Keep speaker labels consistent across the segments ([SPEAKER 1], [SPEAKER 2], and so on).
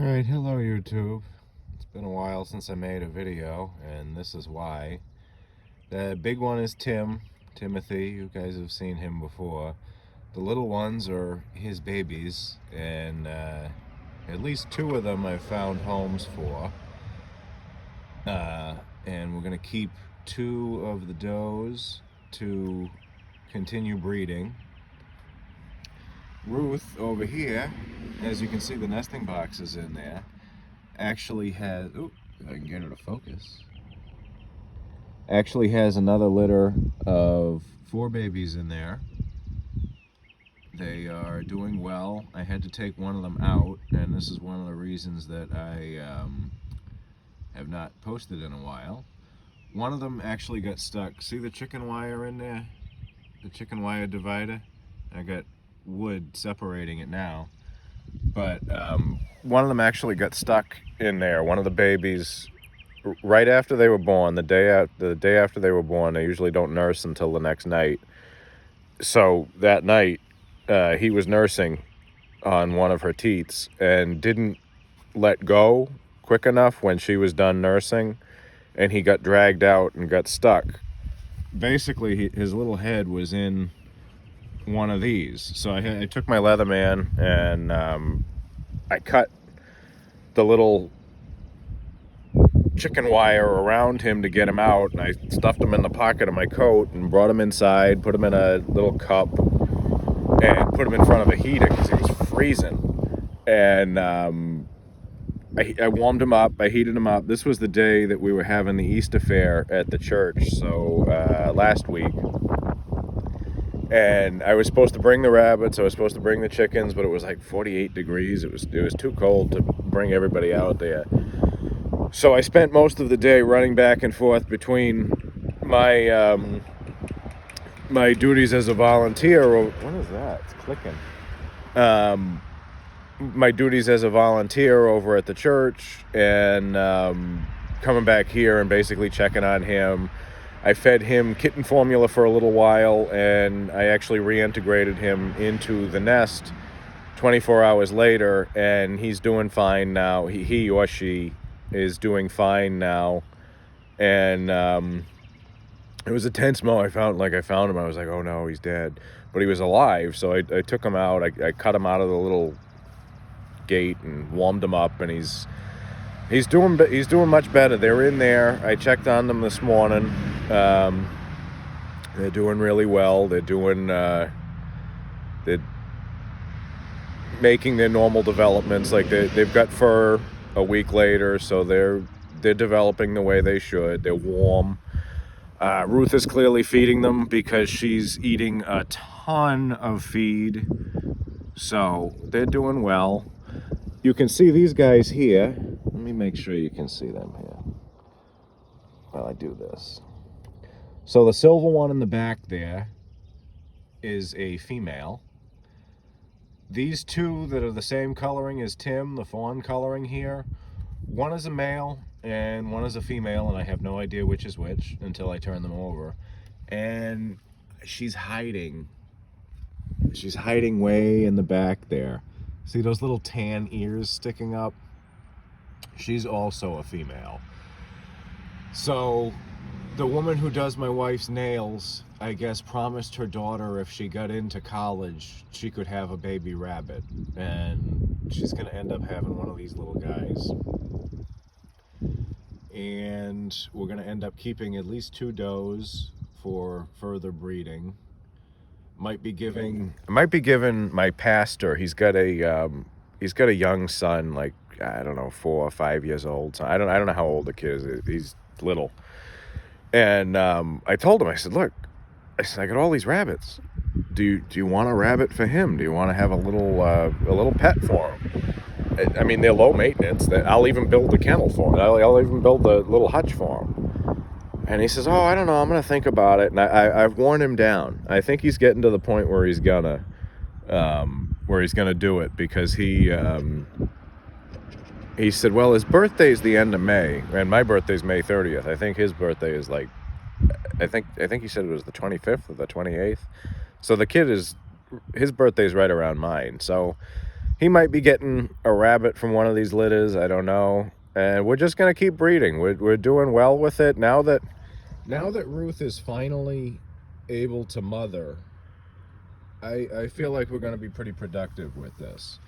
[SPEAKER 1] Alright, hello YouTube. It's been a while since I made a video, and this is why. The big one is Timothy. You guys have seen him before. The little ones are his babies, and at least two of them I've found homes for. And we're going to keep two of the does to continue breeding. Ruth over here, as you can see, the nesting boxes in there, actually has, if I can get her to focus, actually has another litter of 4 babies in there. They are doing well. I had to take one of them out, and this is one of the reasons that I have not posted in a while. One of them actually got stuck. See the chicken wire in there? The chicken wire divider? I got wood separating it now, but one of them actually got stuck in there. One of the babies, right after they were born, the day after they were born, they usually don't nurse until the next night. So that night, he was nursing on one of her teats and didn't let go quick enough when she was done nursing, and he got dragged out and got stuck. Basically, his little head was in one of these. So I took my Leatherman and I cut the little chicken wire around him to get him out, and I stuffed him in the pocket of my coat and brought him inside, put him in a little cup, and put him in front of a heater because he was freezing. And I warmed him up, I heated him up. This was the day that we were having the Easter fair at the church, so last week. And I was supposed to bring the rabbits, I was supposed to bring the chickens, but it was like 48 degrees. It was too cold to bring everybody out there. So I spent most of the day running back and forth between my my duties as a volunteer. What is that? It's clicking. My duties as a volunteer over at the church, and coming back here and basically checking on him. I fed him kitten formula for a little while, and I actually reintegrated him into the nest 24 hours later, and he's doing fine now. He or she is doing fine now. And it was a tense moment. I found him. I was like, oh no, he's dead. But he was alive, so I took him out. I cut him out of the little gate and warmed him up, and he's doing much better. They're in there. I checked on them this morning. They're doing really well. They're making their normal developments. Like they've got fur a week later, so they're developing the way they should. They're warm. Ruth is clearly feeding them because she's eating a ton of feed. So they're doing well. You can see these guys here. Let me make sure you can see them here while I do this. So the silver one in the back there is a female. These two that are the same coloring as Tim, the fawn coloring here, one is a male and one is a female, and I have no idea which is which until I turn them over. And she's hiding. She's hiding way in the back there. See those little tan ears sticking up? She's also a female. So the woman who does my wife's nails, I guess, promised her daughter if she got into college, she could have a baby rabbit. And she's going to end up having one of these little guys. And we're going to end up keeping at least 2 does for further breeding. Might be giving my pastor. He's got a young son, like, I don't know, 4 or 5 years old. So I don't know how old the kid is. He's little. And I told him, I said, look, I got all these rabbits. Do you want a rabbit for him? Do you want to have a little pet for him? I mean, they're low maintenance. I'll even build the kennel for him. I'll even build the little hutch for him. And he says, oh, I don't know, I'm going to think about it. And I've worn him down. I think he's getting to the point where he's gonna do it, because he said, well, his birthday's the end of May, and my birthday's May 30th. I think his birthday is like, I think he said it was the 25th or the 28th. So the kid his birthday's right around mine. So he might be getting a rabbit from one of these litters. I don't know. And we're just going to keep breeding. We're doing well with it. Now that Ruth is finally able to mother, I feel like we're going to be pretty productive with this.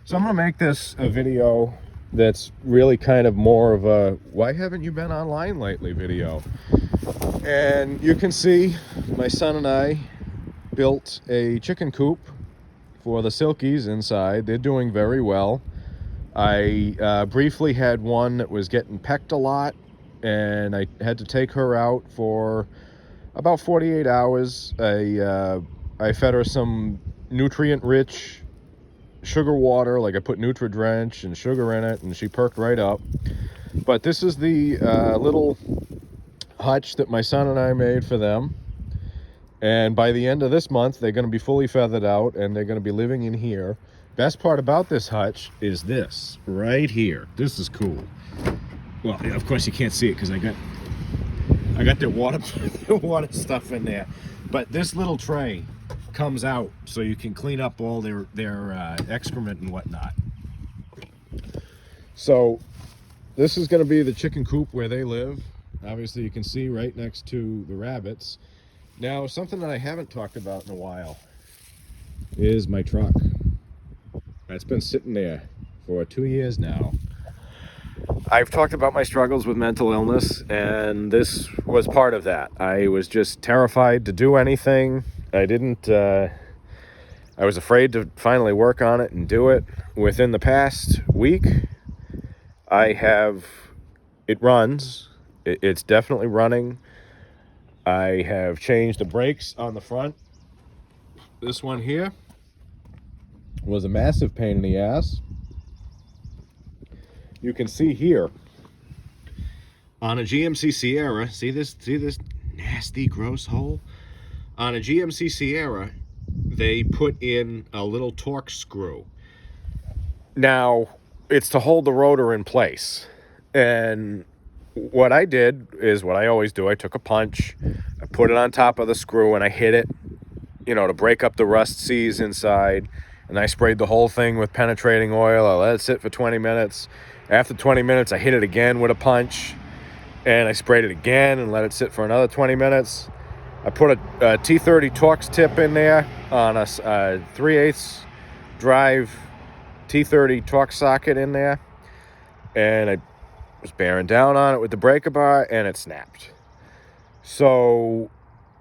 [SPEAKER 1] So I'm going to make this a video that's really kind of more of a why haven't you been online lately video. And you can see my son and I built a chicken coop for the Silkies inside. They're doing very well. I briefly had one that was getting pecked a lot, and I had to take her out for about 48 hours. I fed her some nutrient-rich sugar water, like I put Nutri-Drench and sugar in it, and she perked right up. But this is the little hutch that my son and I made for them. And by the end of this month, they're going to be fully feathered out, and they're going to be living in here. Best part about this hutch is this right here. This is cool. Well, of course you can't see it because I got their water stuff in there. But this little tray comes out so you can clean up all their excrement and whatnot. So this is going to be the chicken coop where they live. Obviously you can see right next to the rabbits. Now, something that I haven't talked about in a while is my truck. It's been sitting there for 2 years now. I've talked about my struggles with mental illness, and this was part of that. I was just terrified to do anything. I was afraid to finally work on it and do it. Within the past week, it runs. It's definitely running. I have changed the brakes on the front. This one here was a massive pain in the ass. You can see here on a GMC Sierra, see this nasty gross hole? On a GMC Sierra, they put in a little torque screw. Now, it's to hold the rotor in place. And what I did is what I always do. I took a punch, I put it on top of the screw, and I hit it, to break up the rust seas inside. And I sprayed the whole thing with penetrating oil. I let it sit for 20 minutes. After 20 minutes, I hit it again with a punch, and I sprayed it again and let it sit for another 20 minutes. I put a T30 Torx tip in there on a 3/8 drive T30 Torx socket in there, and I was bearing down on it with the breaker bar, and it snapped. So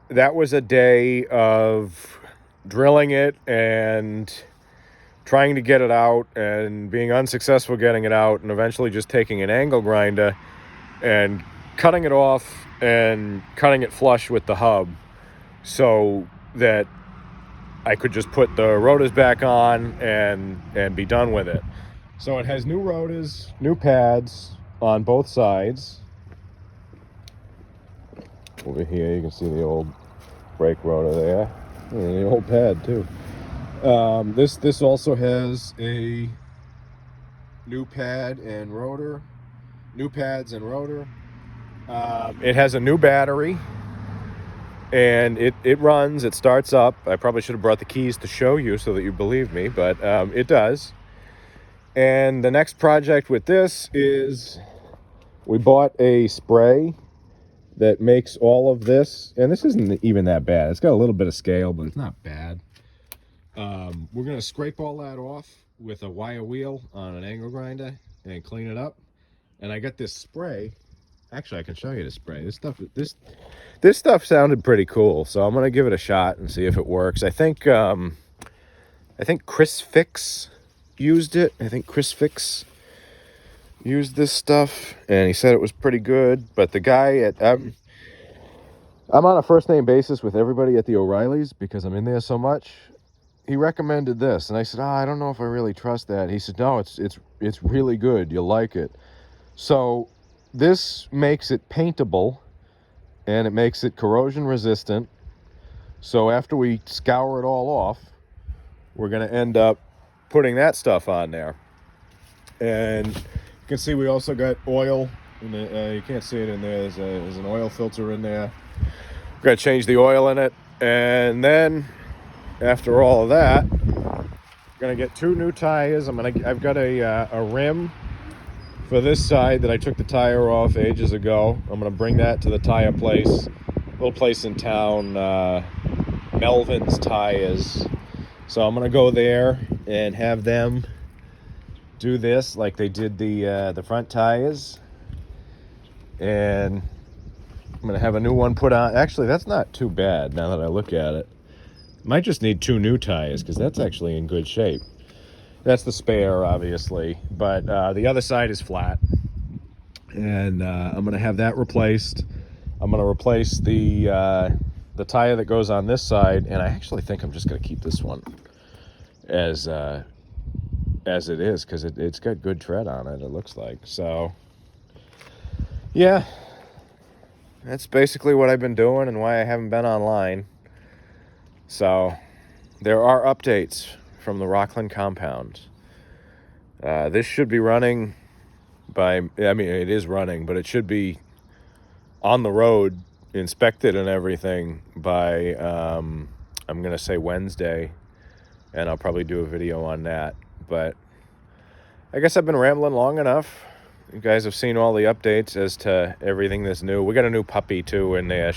[SPEAKER 1] that was a day of drilling it and trying to get it out and being unsuccessful getting it out, and eventually just taking an angle grinder and cutting it off and cutting it flush with the hub so that I could just put the rotors back on and be done with it. So it has new rotors, new pads on both sides. Over here you can see the old brake rotor there, and the old pad too. This also has a new pads and rotor. It has a new battery, and it runs. It starts up. I probably should have brought the keys to show you so that you believe me, but it does. And the next project with this is we bought a spray that makes all of this, and this isn't even that bad. It's got a little bit of scale, but it's not bad. We're going to scrape all that off with a wire wheel on an angle grinder and clean it up. And I got this spray. Actually, I can show you the spray. This stuff sounded pretty cool, so I'm going to give it a shot and see if it works. I think Chris Fix used it. I think Chris Fix used this stuff, and he said it was pretty good. But the guy at I'm on a first name basis with everybody at the O'Reillys because I'm in there so much. He recommended this, and I said, I don't know if I really trust that. He said, no, it's really good. You'll like it. So this makes it paintable, and it makes it corrosion resistant. So after we scour it all off, we're going to end up putting that stuff on there. And you can see we also got oil. You can't see it in there. There's an oil filter in there. We're going to change the oil in it. And then after all of that, Gonna get 2 new tires. I've got a rim for this side that I took the tire off ages ago. I'm gonna bring that to the tire place, little place in town, Melvin's Tires. So I'm gonna go there and have them do this like they did the front tires, and I'm gonna have a new one put on. Actually, that's not too bad now that I look at it. Might just need 2 new tires because that's actually in good shape. That's the spare, obviously, but the other side is flat, and I'm gonna have that replaced. I'm gonna replace the tire that goes on this side, and I actually think I'm just gonna keep this one as it is because it's got good tread on it. It looks like. So yeah, that's basically what I've been doing and why I haven't been online. So there are updates from the Rockland Compound. This should be running by, I mean, it is running, but it should be on the road, inspected and everything by, I'm going to say Wednesday, and I'll probably do a video on that. But I guess I've been rambling long enough. You guys have seen all the updates as to everything that's new. We got a new puppy, too, in there.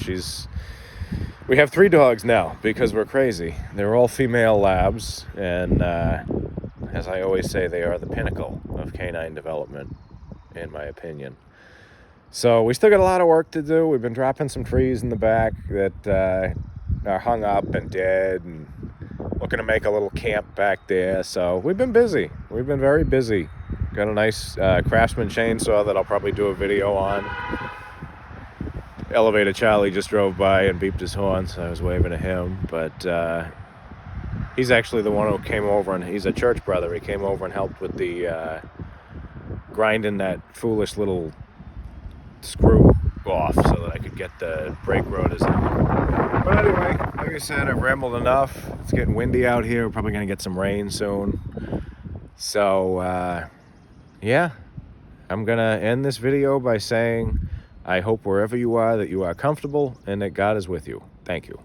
[SPEAKER 1] We have 3 dogs now because we're crazy. They're all female labs, and as I always say, they are the pinnacle of canine development, in my opinion. So we still got a lot of work to do. We've been dropping some trees in the back that are hung up and dead, and looking to make a little camp back there. So we've been busy. We've been very busy. Got a nice Craftsman chainsaw that I'll probably do a video on. Elevator Charlie just drove by and beeped his horn, so I was waving at him. But he's actually the one who came over, and he's a church brother. He came over and helped with the grinding that foolish little screw off so that I could get the brake rotors in. But anyway, like I said, I've rambled enough. It's getting windy out here. We're probably going to get some rain soon. So, yeah, I'm going to end this video by saying I hope wherever you are that you are comfortable and that God is with you. Thank you.